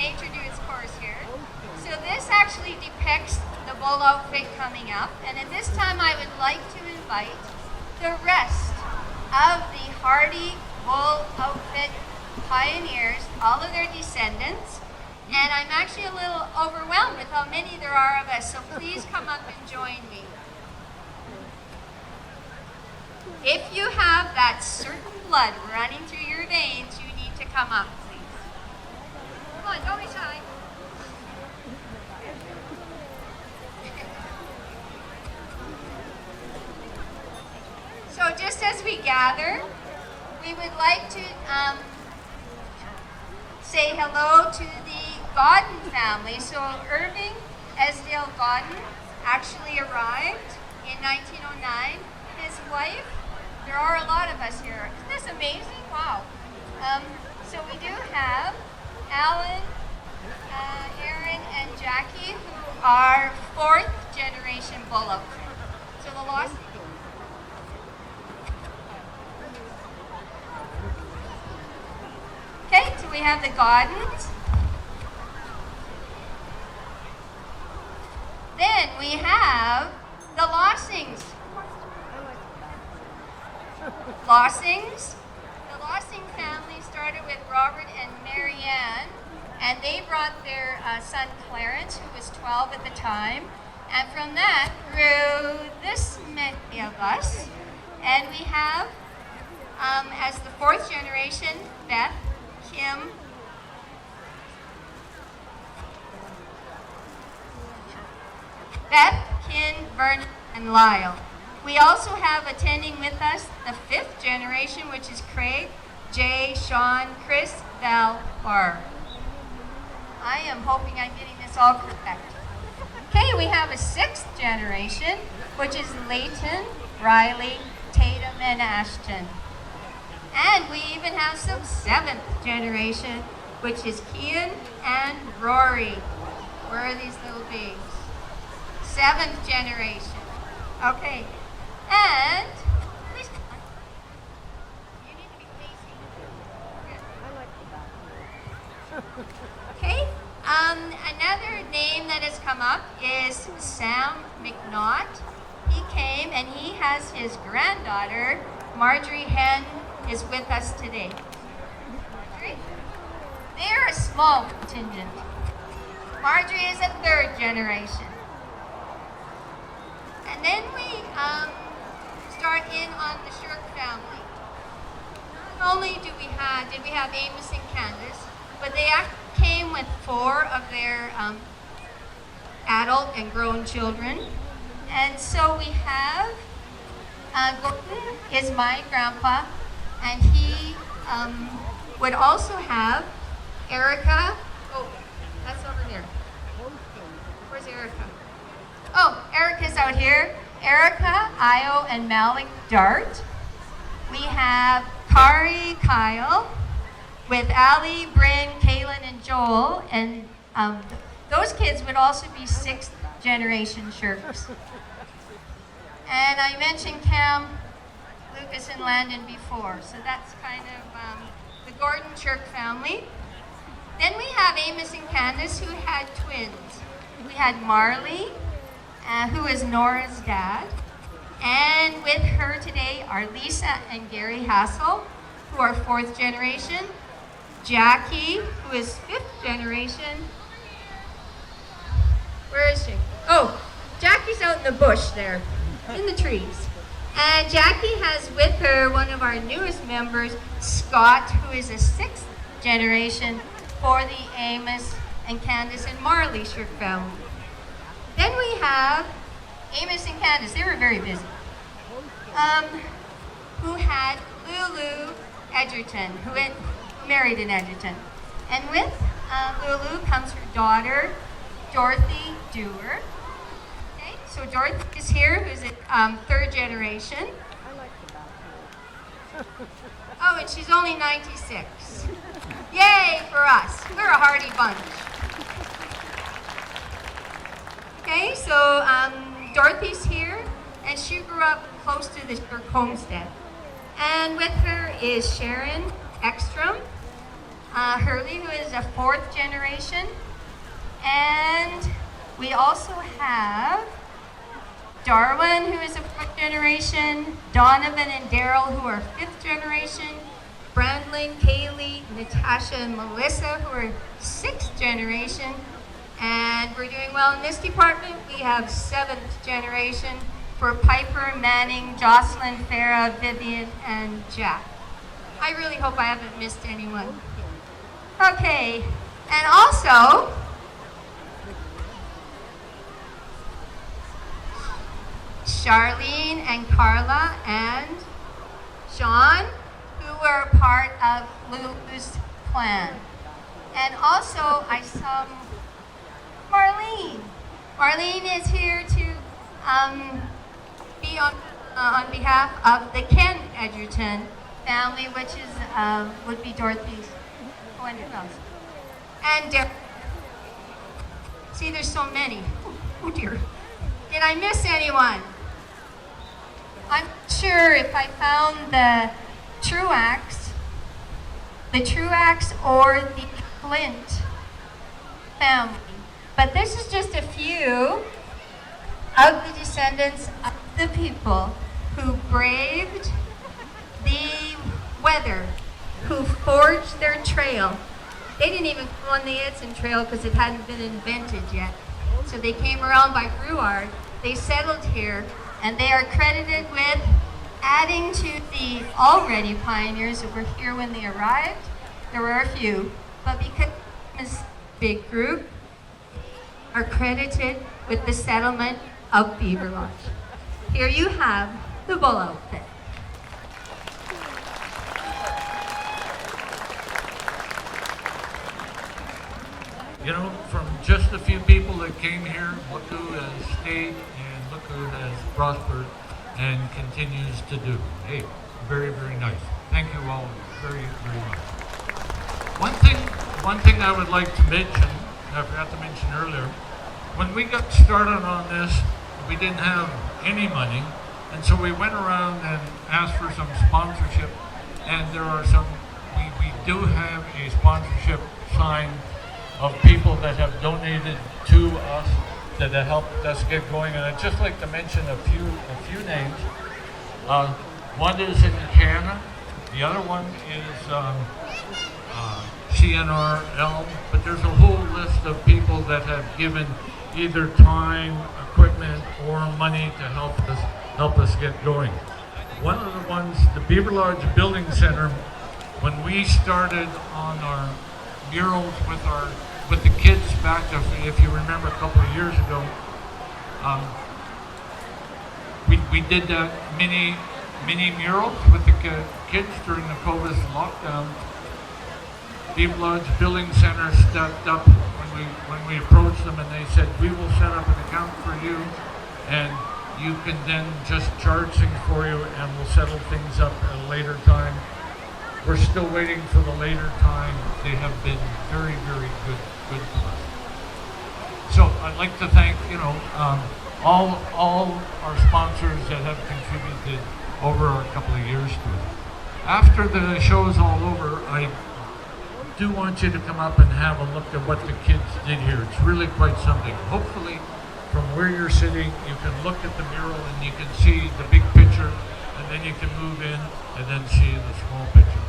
nature do its course here. So this actually depicts the bull outfit coming up, and at this time I would like to invite the rest of the hardy bull outfit pioneers, all of their descendants, and I'm actually a little overwhelmed with how many there are of us, so please come up and join me. If you have that certain blood running through your veins, you need to come up, please. Come on, don't be shy. So just as we gather, we would like to say hello to the Godden family. So Irving Esdale Godden actually arrived in 1909. His wife, there are a lot of us here. Isn't this amazing? Wow. So we do have Alan, Aaron, and Jackie, who are fourth generation bull outfit. So the lost. Okay, so we have the Goddens. Then we have the Lossings. Lossings. The Lossing family started with Robert and Mary Ann, and they brought their son Clarence, who was 12 at the time. And from that grew this many of us. And we have, as the fourth generation, Beth, Kim, Vernon, and Lyle. We also have attending with us the fifth generation, which is Craig, Jay, Sean, Chris, Val, Barr. I am hoping I'm getting this all correct. Okay, we have a sixth generation, which is Leighton, Riley, Tatum, and Ashton. And we even have some seventh generation, which is Kian and Rory. Where are these little babes? Seventh generation. Okay. And please come on. You need to be pacing. Okay. Another name that has come up is Sam McNaught. He came and he has his granddaughter, Marjorie Hen, is with us today. Marjorie? They're a small contingent. Marjorie is a third generation. And then we start in on the Shirk family. Not only did we have Amos and Candace, but they came with four of their adult and grown children. And so we have Gordon is my grandpa, and he would also have Erica. Oh, that's over there. Where's Erica? Oh, Erica's out here. Erica, Io, and Malik Dart. We have Kari, Kyle, with Ali, Bryn, Kaylin, and Joel. And those kids would also be sixth generation Shirks. And I mentioned Cam, Lucas, and Landon before. So that's kind of the Gordon Shirk family. Then we have Amos and Candace, who had twins. We had Marley, who is Nora's dad. And with her today are Lisa and Gary Hassel, who are fourth generation. Jackie, who is fifth generation. Where is she? Oh, Jackie's out in the bush there, in the trees. And Jackie has with her one of our newest members, Scott, who is a sixth generation for the Amos and Candace and Marley Shirk family. Then we have Amos and Candace. They were very busy. Who had Lulu Edgerton, who had married in Edgerton. And with Lulu comes her daughter, Dorothy Dewar. Okay, so Dorothy is here, who's a third generation. Oh, and she's only 96. Yay for us. We're a hardy bunch. Okay, so Dorothy's here, and she grew up close to the Shirk homestead. And with her is Sharon Ekstrom, Hurley, who is a fourth generation. And we also have Darwin, who is a fourth generation, Donovan and Daryl, who are fifth generation, Brandlin, Kaylee, Natasha, and Melissa, who are sixth generation. And we're doing well in this department. We have seventh generation for Piper, Manning, Jocelyn, Farah, Vivian, and Jack. I really hope I haven't missed anyone. Okay, and also, Charlene and Carla and Sean, who were part of Lulu's plan. And also, I saw Marlene. Marlene is here to be on behalf of the Ken Edgerton family, which is would be Dorothy's. Oh, and who else? And see, there's so many. Oh dear. Did I miss anyone? I'm not sure if I found the Truax or the Flint family. But this is just a few of the descendants of the people who braved the weather, who forged their trail. They didn't even go on the Edson Trail because it hadn't been invented yet. So they came around by Brouard. They settled here, and they are credited with adding to the already pioneers that were here when they arrived. There were a few, but because this big group are credited with the settlement of Beaver Lodge. Here you have the bull outfit. You know, from just a few people that came here, look who has stayed and look who has prospered and continues to do. Hey, very, very nice. Thank you all very, very much. One thing I would like to mention, I forgot to mention earlier, when we got started on this, we didn't have any money, and so we went around and asked for some sponsorship, and there are some, we do have a sponsorship sign of people that have donated to us, that have helped us get going. And I'd just like to mention a few names. One is in Canada, the other one is CNRL, but there's a whole list of people that have given either time, equipment, or money to help us get going. One of the ones, the Beaver Lodge Building Center, when we started on our murals with the kids back, if you remember a couple of years ago, we did that mini murals with the kids during the COVID lockdown. Beaver Lodge Building Center stepped up when we approached them, and they said, we will set up an account for you, and you can then just charge things for you, and we'll settle things up at a later time. We're still waiting for the later time. They have been very, very good to us. So I'd like to thank, all our sponsors that have contributed over a couple of years to it. After the show is all over, I do want you to come up and have a look at what the kids did here. It's really quite something. Hopefully, from where you're sitting, you can look at the mural and you can see the big picture, and then you can move in and then see the small picture.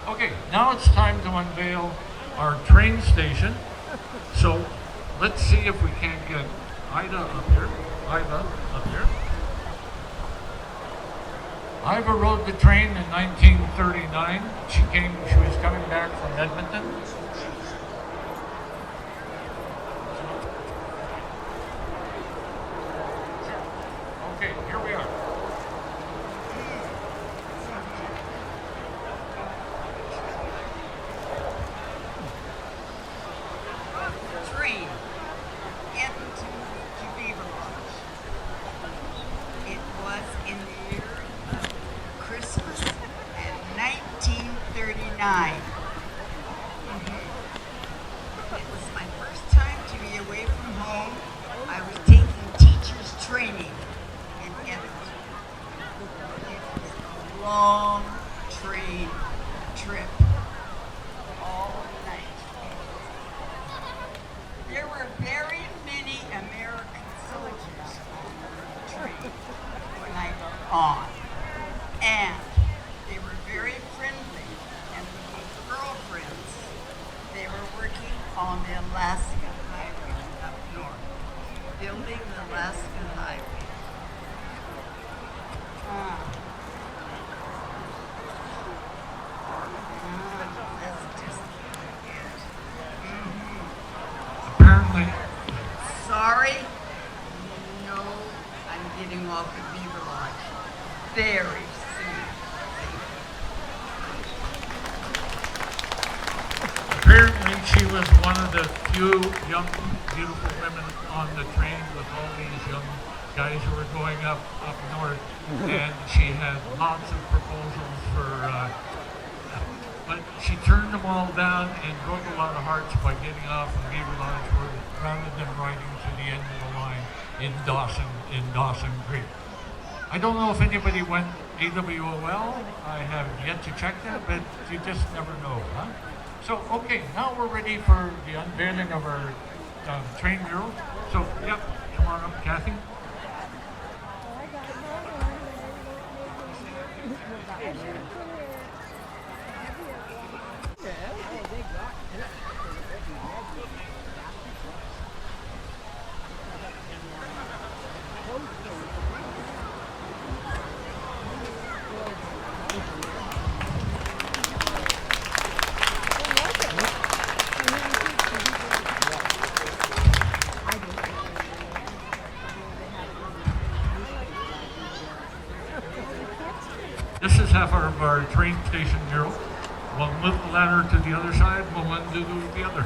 Okay, now it's time to unveil our train station. So let's see if we can't get Ida up here. Iva rode the train in 1939. She was coming back from Edmonton. Okay, here we are. Train, Edmonton to Beaver Lodge. It was in the year of Christmas in 1939. It was my first time to be away from home. I was taking teachers training in Edmonton. It was a long train trip all were very many American soldiers on the train when I got on. And they were very friendly and became girlfriends. They were working on the Alaska Highway up north, building the Alaska Highway. That's just it. Apparently, Sorry. No, I'm getting off the Beaver Lodge very soon. apparently she was one of the few young, beautiful women on the train with all these young guys who were going up north, and she had lots of proposals for. But she turned them all down and broke a lot of hearts by getting off in Beaver Lodge rather than riding to the end of the line in Dawson Creek. I don't know if anybody went AWOL. I have yet to check that, but you just never know, huh? So, okay, now we're ready for the unveiling of our train mural. So, yep, come on up, Kathy. This is half of our train station mural. We'll move the ladder to the other side, we'll undo the other.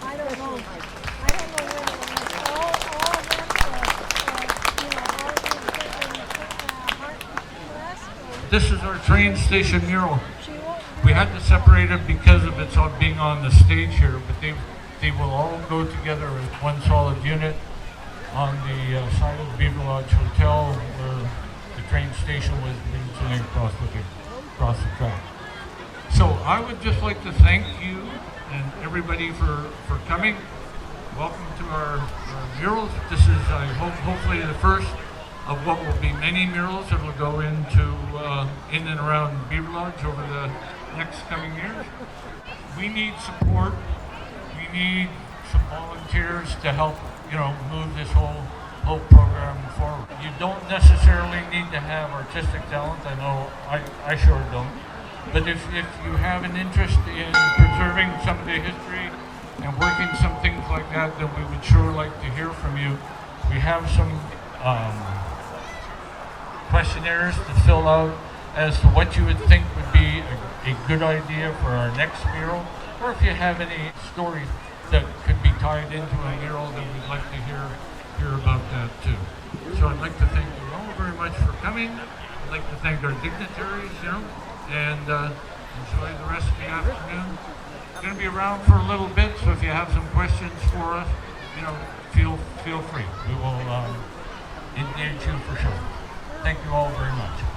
I don't know. I don't know where it was. All of them, This is our train station mural. We had to separate it because of its being on the stage here, but they will all go together as one solid unit on the side of the Beaver Lodge Hotel where the train station was originally across the track. So I would just like to thank you and everybody for coming. Welcome to our murals. This is, I hope, hopefully the first of what will be many murals that will go into in and around Beaver Lodge over the next coming years. We need support. We need some volunteers to help, move this whole program forward. You don't necessarily need to have artistic talent. I know I sure don't. But if you have an interest in preserving some of the history and working some things like that, then we would sure like to hear from you. We have some questionnaires to fill out as to what you would think would be a good idea for our next mural, or if you have any stories that could be tied into a mural, then we'd like to hear about that too. So I'd like to thank you all very much for coming. I'd like to thank our dignitaries, and enjoy the rest of the afternoon. It's going to be around for a little bit, so if you have some questions for us, feel free. We will engage you for sure. Thank you all very much.